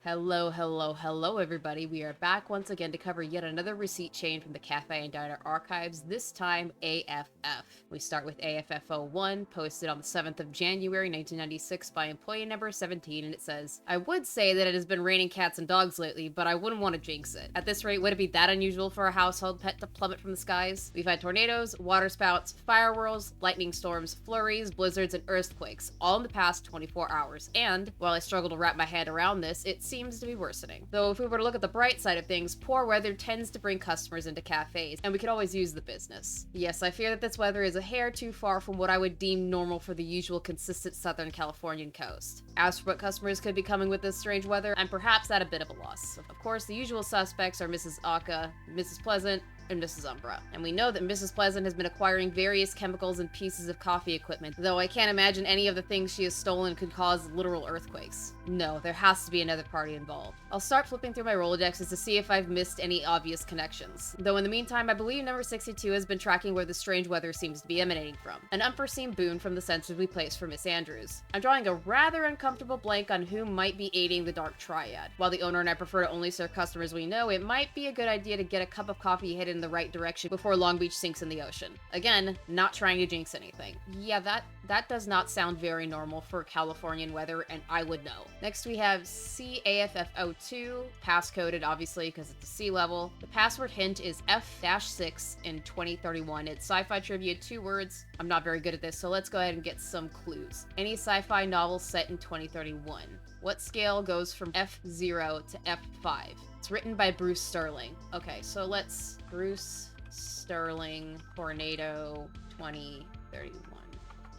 Hello, everybody. We are back once again to cover yet another receipt chain from the Cafe and Diner archives, this time AFF. We start with AFF01, posted on the 7th of January, 1996 by employee number 17, and it says, I would say that it has been raining cats and dogs lately, but I wouldn't want to jinx it. At this rate, would it be that unusual for a household pet to plummet from the skies? We've had tornadoes, water spouts, fire whirls, lightning storms, flurries, blizzards, and earthquakes, all in the past 24 hours, and, while I struggle to wrap my head around this, it seems to be worsening. Though if we were to look at the bright side of things, poor weather tends to bring customers into cafes, and we could always use the business. Yes, I fear that this weather is a hair too far from what I would deem normal for the usual consistent Southern Californian coast. As for what customers could be coming with this strange weather, I'm perhaps at a bit of a loss. Of course, the usual suspects are Mrs. Aka, Mrs. Pleasant, and Mrs. Umbra. And we know that Mrs. Pleasant has been acquiring various chemicals and pieces of coffee equipment, though I can't imagine any of the things she has stolen could cause literal earthquakes. No, there has to be another party involved. I'll start flipping through my Rolodexes to see if I've missed any obvious connections. Though in the meantime, I believe number 62 has been tracking where the strange weather seems to be emanating from. An unforeseen boon from the sensors we placed for Miss Andrews. I'm drawing a rather uncomfortable blank on who might be aiding the Dark Triad. While the owner and I prefer to only serve customers we know, it might be a good idea to get a cup of coffee headed in the right direction before Long Beach sinks in the ocean. Again, not trying to jinx anything. Yeah, that does not sound very normal for Californian weather, and I would know. Next we have CAFF02, pass-coded obviously because it's a sea level. The password hint is F-6 in 2031. It's sci-fi trivia, 2 words. I'm not very good at this, so let's go ahead and get some clues. Any sci-fi novel set in 2031. What scale goes from F0 to F5? It's written by Bruce Sterling. Okay, so let's... Bruce Sterling, Tornado, 2031.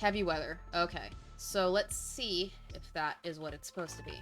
Heavy weather. Okay, so let's see if that is what it's supposed to be.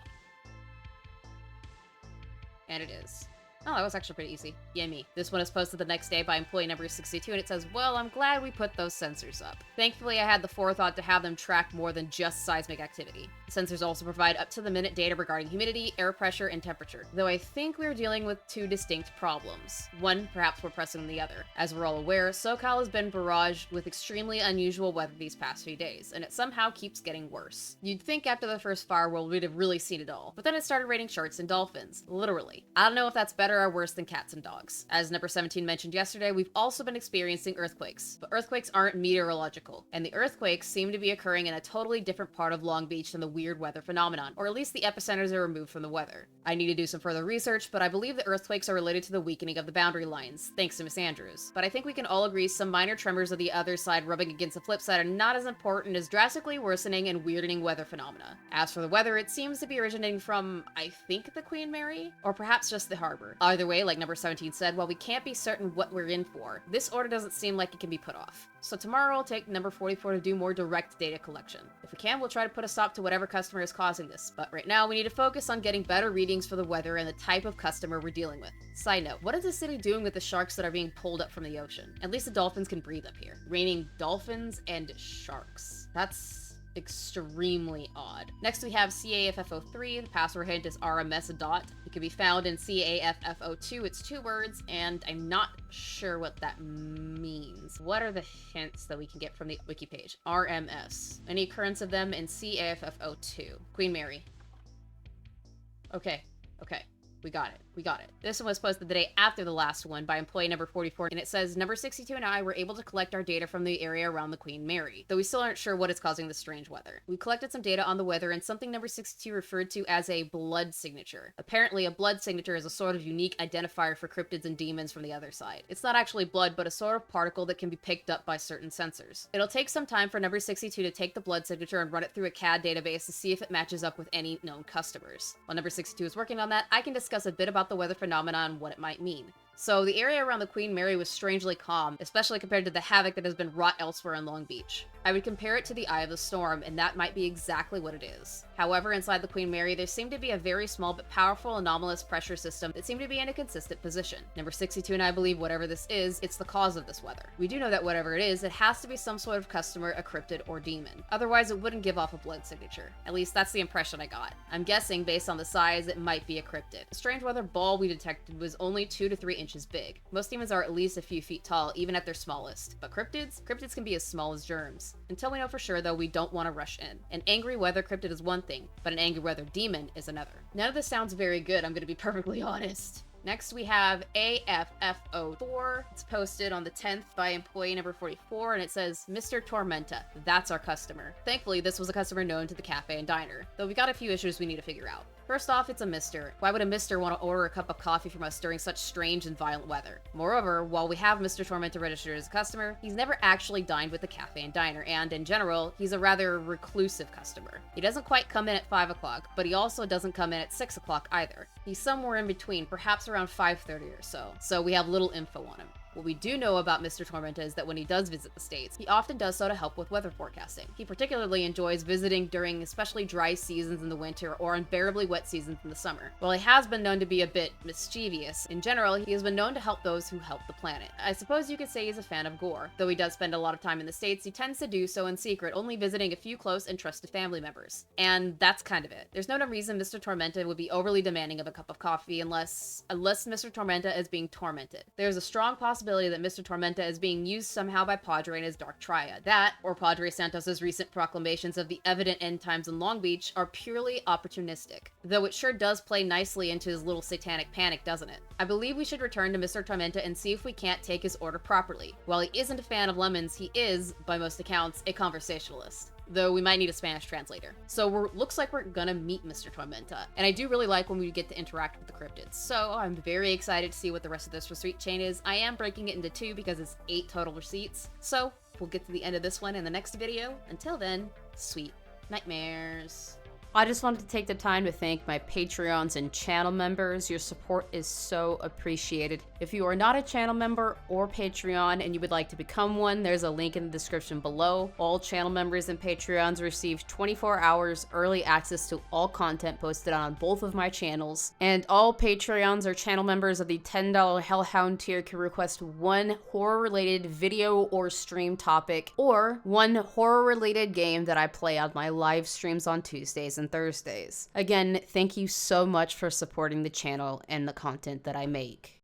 And it is. Oh, that was actually pretty easy. Yummy. This one is posted the next day by employee number 62, and it says, well, I'm glad we put those sensors up. Thankfully, I had the forethought to have them track more than just seismic activity. The sensors also provide up-to-the-minute data regarding humidity, air pressure, and temperature, though I think we're dealing with 2 distinct problems. One perhaps more pressing than the other. As we're all aware, SoCal has been barraged with extremely unusual weather these past few days, and it somehow keeps getting worse. You'd think after the first fire world we'd have really seen it all, but then it started raining sharks and dolphins. Literally. I don't know if that's better or worse than cats and dogs. As number 17 mentioned yesterday, we've also been experiencing earthquakes, but earthquakes aren't meteorological, and the earthquakes seem to be occurring in a totally different part of Long Beach than the weird weather phenomenon, or at least the epicenters are removed from the weather. I need to do some further research, but I believe the earthquakes are related to the weakening of the boundary lines, thanks to Miss Andrews. But I think we can all agree some minor tremors of the other side rubbing against the flip side are not as important as drastically worsening and weirding weather phenomena. As for the weather, it seems to be originating from, I think, the Queen Mary? Or perhaps just the harbor. Either way, like number 17 said, while we can't be certain what we're in for, this order doesn't seem like it can be put off. So tomorrow I'll take number 44 to do more direct data collection. If we can, we'll try to put a stop to whatever customer is causing this, but right now we need to focus on getting better readings for the weather and the type of customer we're dealing with. Side note, what is the city doing with the sharks that are being pulled up from the ocean? At least the dolphins can breathe up here. Raining dolphins and sharks. That's extremely odd. Next we have CAFF03, the password hint is RMS dot. It can be found in CAFF02, it's 2 words, and I'm not sure what that means. What are the hints that we can get from the wiki page? RMS. Any occurrence of them in CAFF02. Queen Mary. Okay. We got it. This one was posted the day after the last one by employee number 44, and it says, number 62 and I were able to collect our data from the area around the Queen Mary, though we still aren't sure what is causing the strange weather. We collected some data on the weather and something number 62 referred to as a blood signature. Apparently, a blood signature is a sort of unique identifier for cryptids and demons from the other side. It's not actually blood, but a sort of particle that can be picked up by certain sensors. It'll take some time for number 62 to take the blood signature and run it through a CAD database to see if it matches up with any known customers. While number 62 is working on that, I can discuss a bit about the weather phenomenon and what it might mean. So the area around the Queen Mary was strangely calm, especially compared to the havoc that has been wrought elsewhere in Long Beach. I would compare it to the eye of the storm, and that might be exactly what it is. However, inside the Queen Mary, there seemed to be a very small but powerful anomalous pressure system that seemed to be in a consistent position. Number 62 and I believe whatever this is, it's the cause of this weather. We do know that whatever it is, it has to be some sort of customer, a cryptid, or demon. Otherwise, it wouldn't give off a blood signature. At least that's the impression I got. I'm guessing, based on the size, it might be a cryptid. The strange weather ball we detected was only 2 to 3 inches inches big. Most demons are at least a few feet tall, even at their smallest. But cryptids? Cryptids can be as small as germs. Until we know for sure, though, we don't want to rush in. An angry weather cryptid is one thing, but an angry weather demon is another. None of this sounds very good, I'm gonna be perfectly honest. Next, we have AFF04. It's posted on the 10th by employee number 44, and it says, Mr. Tormenta, that's our customer. Thankfully, this was a customer known to the cafe and diner, though we got a few issues we need to figure out. First off, it's a mister. Why would a mister want to order a cup of coffee from us during such strange and violent weather? Moreover, while we have Mr. Tormenta registered as a customer, he's never actually dined with the cafe and diner, and in general, he's a rather reclusive customer. He doesn't quite come in at 5 o'clock, but he also doesn't come in at 6 o'clock either. He's somewhere in between, perhaps around 5:30 or so we have little info on him. What we do know about Mr. Tormenta is that when he does visit the States, he often does so to help with weather forecasting. He particularly enjoys visiting during especially dry seasons in the winter or unbearably wet seasons in the summer. While he has been known to be a bit mischievous, in general, he has been known to help those who help the planet. I suppose you could say he's a fan of gore. Though he does spend a lot of time in the States, he tends to do so in secret, only visiting a few close and trusted family members. And that's kind of it. There's no reason Mr. Tormenta would be overly demanding of a cup of coffee unless Mr. Tormenta is being tormented. There's a strong possibility that Mr. Tormenta is being used somehow by Padre and his Dark Triad. That, or Padre Santos's recent proclamations of the evident end times in Long Beach, are purely opportunistic. Though it sure does play nicely into his little satanic panic, doesn't it? I believe we should return to Mr. Tormenta and see if we can't take his order properly. While he isn't a fan of lemons, he is, by most accounts, a conversationalist. Though we might need a Spanish translator. So looks like we're gonna meet Mr. Tormenta, and I do really like when we get to interact with the cryptids, so I'm very excited to see what the rest of this receipt chain is. I am breaking it into 2 because it's 8 total receipts, so we'll get to the end of this one in the next video. Until then, sweet nightmares. I just wanted to take the time to thank my Patreons and channel members. Your support is so appreciated. If you are not a channel member or Patreon and you would like to become one, there's a link in the description below. All channel members and Patreons receive 24 hours early access to all content posted on both of my channels. And all Patreons or channel members of the $10 Hellhound tier can request one horror-related video or stream topic, or one horror-related game that I play on my live streams on Tuesdays and Thursdays. Again, thank you so much for supporting the channel and the content that I make.